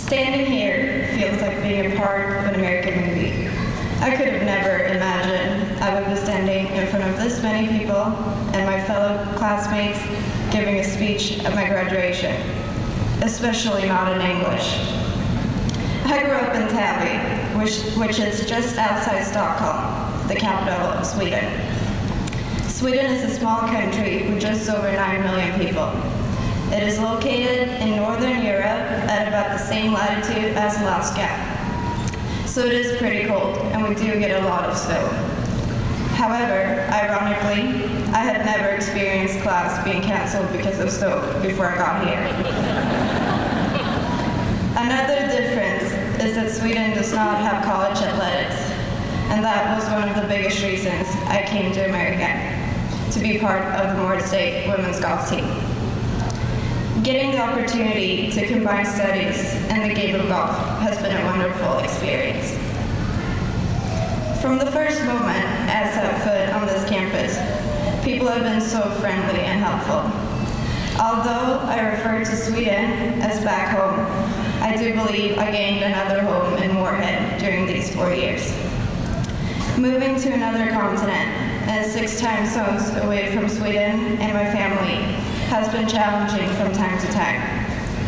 Standing here feels like being a part of an American movie. I could have never imagined I would be standing in front of this many people and my fellow classmates giving a speech at my graduation, especially not in English. I grew up in Täby, which is just outside Stockholm, the capital of Sweden. Sweden is a small country with just over 9 million people. It is located in Northern Europe at about the same latitude as Alaska. So it is pretty cold, and we do get a lot of snow. However, ironically, I had never experienced class being canceled because of snow before I got here. Another difference is that Sweden does not have college athletics, and that was one of the biggest reasons I came to America, to be part of the Mord State women's golf team. Getting the opportunity to combine studies and the game of golf has been a wonderful experience. From the first moment I set foot on this campus, people have been so friendly and helpful. Although I refer to Sweden as back home, I do believe I gained another home in Moorhead during these 4 years. Moving to another continent and 6 time zones away from Sweden and my family has been challenging from time to time,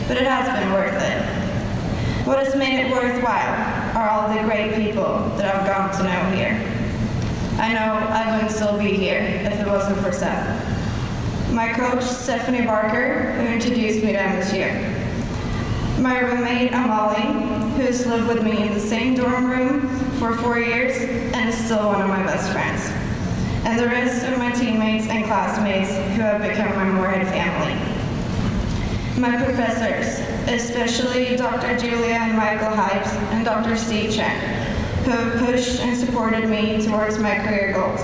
but it has been worth it. What has made it worthwhile are all the great people that I've gotten to know here. I know I wouldn't still be here if it wasn't for Seth. My coach, Stephanie Barker, who introduced me to MSU. My roommate, Amali, who has lived with me in the same dorm room for 4 years and is still one of my best friends. And the rest of my teammates and classmates who have become my Moorhead family. My professors, especially Dr. Julia and Michael Hypes and Dr. Steve Chen, who have pushed and supported me towards my career goals,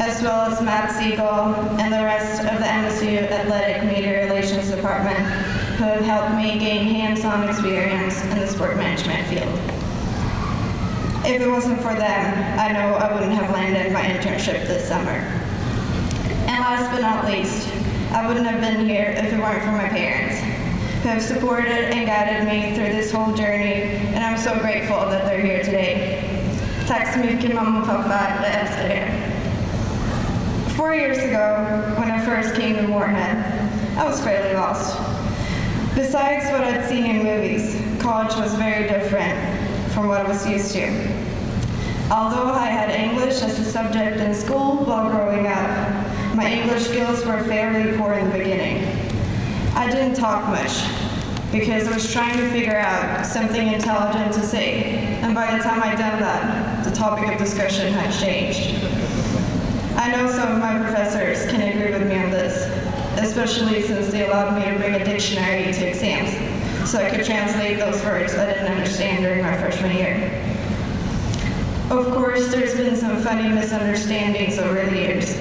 as well as Matt Siegel and the rest of the MSU Athletic Media Relations Department, who have helped me gain hands-on experience in the sport management field. If it wasn't for them, I know I wouldn't have landed my internship this summer. And last but not least, I wouldn't have been here if it weren't for my parents, who have supported and guided me through this whole journey, and I'm so grateful that they're here today. Tack så mycket, mamma och pappa, jag älskar er. 4 years ago, when I first came to Moorhead, I was fairly lost. Besides what I'd seen in movies, college was very different from what I was used to. Although I had English as a subject in school while growing up, my English skills were fairly poor in the beginning. I didn't talk much because I was trying to figure out something intelligent to say, and by the time I'd done that, the topic of discussion had changed. I know some of my professors can agree with me on this, especially since they allowed me to bring a dictionary to exams, so I could translate those words I didn't understand during my freshman year. Of course, there's been some funny misunderstandings over the years.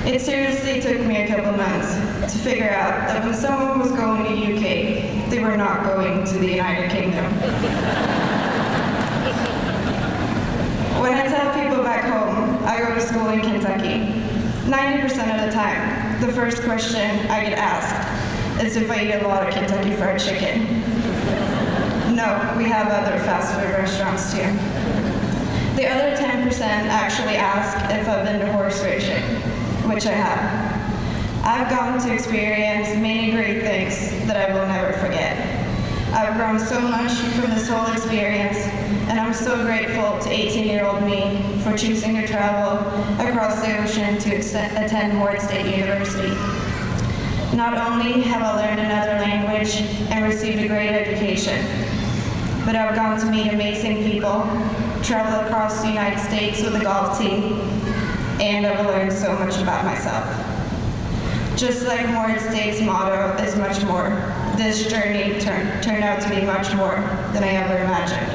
It seriously took me a couple months to figure out that when someone was going to UK, they were not going to the United Kingdom. When I tell people back home I go to school in Kentucky, 90% of the time, the first question I get asked is if I eat a lot of Kentucky Fried Chicken. No, we have other fast food restaurants too. The other 10% actually ask if I've been to horse racing, which I have. I've gotten to experience many great things that I will never forget. I've grown so much from this whole experience, and I'm so grateful to 18-year-old me for choosing to travel across the ocean to attend Mord State University. Not only have I learned another language and received a great education, but I've gotten to meet amazing people, travel across the United States with a golf team, and I've learned so much about myself. Just like Mord State's motto is much more, this journey turned out to be much more than I ever imagined.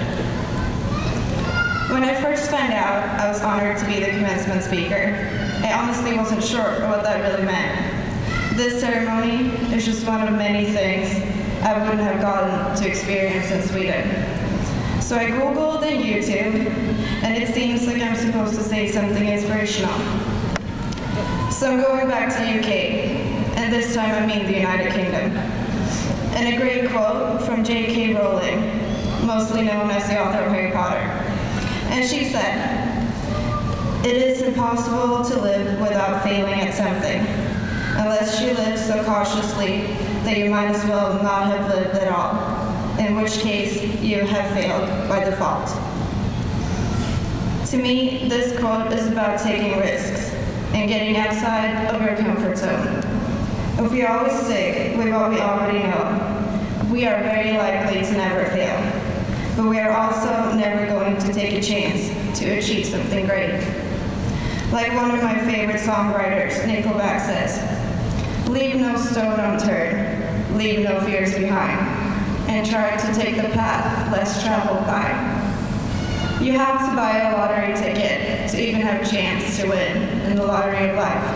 When I first found out I was honored to be the commencement speaker, I honestly wasn't sure what that really meant. This ceremony is just one of many things I wouldn't have gotten to experience in Sweden. So I Googled and YouTube, and it seems like I'm supposed to say something inspirational. So I'm going back to UK, and this time I mean the United Kingdom. and a great quote from J.K. Rowling, mostly known as the author of Harry Potter. And she said, "It is impossible to live without failing at something, unless you live so cautiously that you might as well not have lived at all, in which case you have failed by default." To me, this quote is about taking risks and getting outside of your comfort zone. If we always stick with what we already know, we are very likely to never fail, but we are also never going to take a chance to achieve something great. Like one of my favorite songwriters, Nickelback, says, "Leave no stone unturned, leave no fears behind, and try to take the path less traveled by." You have to buy a lottery ticket to even have a chance to win in the lottery of life.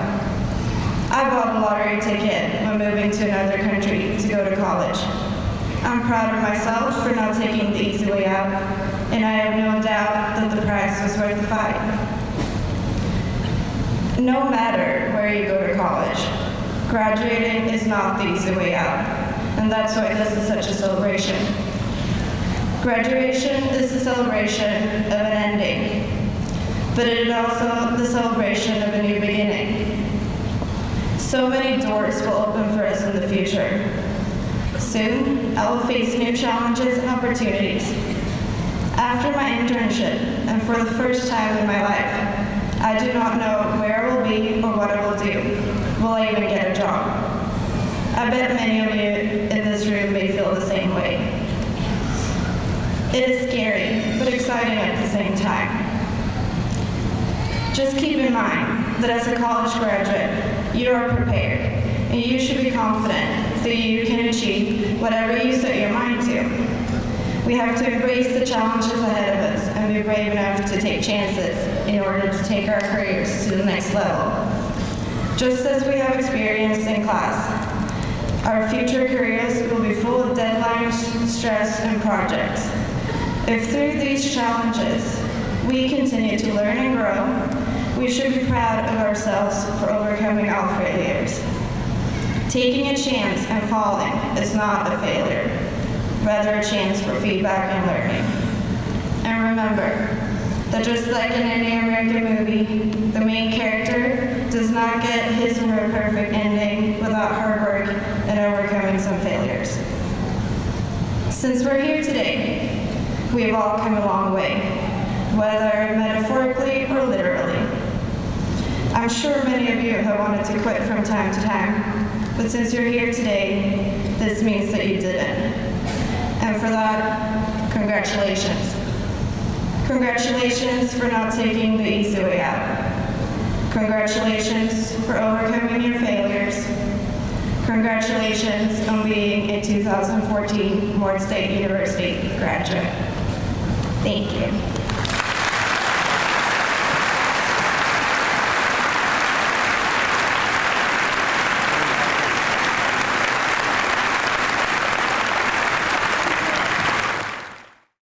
I bought a lottery ticket when moving to another country to go to college. I'm proud of myself for not taking the easy way out, and I have no doubt that the price was worth the fight. No matter where you go to college, graduating is not the easy way out, and that's why this is such a celebration. Graduation is the celebration of an ending, but it is also the celebration of a new beginning. So many doors will open for us in the future. Soon, I will face new challenges and opportunities. After my internship, and for the first time in my life, I do not know where I will be or what I will do. Will I even get a job? I bet many of you in this room may feel the same way. It is scary, but exciting at the same time. Just keep in mind that as a college graduate, you are prepared, and you should be confident that you can achieve whatever you set your mind to. We have to embrace the challenges ahead of us and be brave enough to take chances in order to take our careers to the next level. Just as we have experienced in class, our future careers will be full of deadlines, stress, and projects. If through these challenges we continue to learn and grow, we should be proud of ourselves for overcoming all failures. Taking a chance and falling is not a failure, rather a chance for feedback and learning. And remember that just like in any American movie, the main character does not get his or her perfect ending without hard work and overcoming some failures. Since we're here today, we have all come a long way, whether metaphorically or literally. I'm sure many of you have wanted to quit from time to time, but since you're here today, this means that you didn't. And for that, congratulations. Congratulations for not taking the easy way out. Congratulations for overcoming your failures. Congratulations on being a 2014 Moore State University graduate. Thank you.